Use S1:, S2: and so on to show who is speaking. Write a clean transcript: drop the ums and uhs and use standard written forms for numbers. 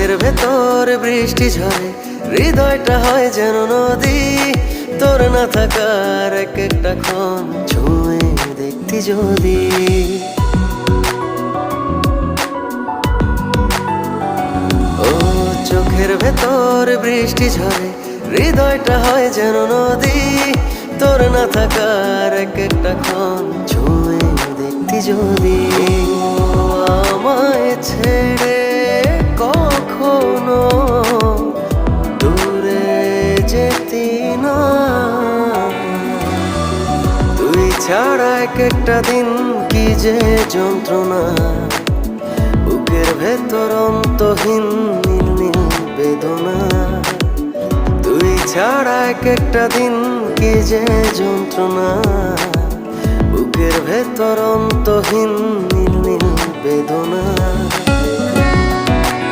S1: চোখের ভেতর বৃষ্টি ঝরে, হৃদয়টা হয় যেন নদী। তোর না থাকার এক একটা ক্ষণ ছুঁয়ে দেখতি যদি। ও চোখের ভেতর বৃষ্টি ঝরে, হৃদয়টা হয় যেন নদী। তোর না থাকার এক একটা ক্ষণ ছুঁয়ে দেখতি যদি। আমায় ছেড়ে কখনো দূরে যেতি না, তুই ছাড়া এক একটা দিন কি যে যন্ত্রণা। বুকের ভেতর অন্তহীন নীল নীল বেদনা, তুই ছাড়া এক একটা দিন কি যে যন্ত্রণা। বুকের ভেতর অন্তহীন নীল নীল বেদনা।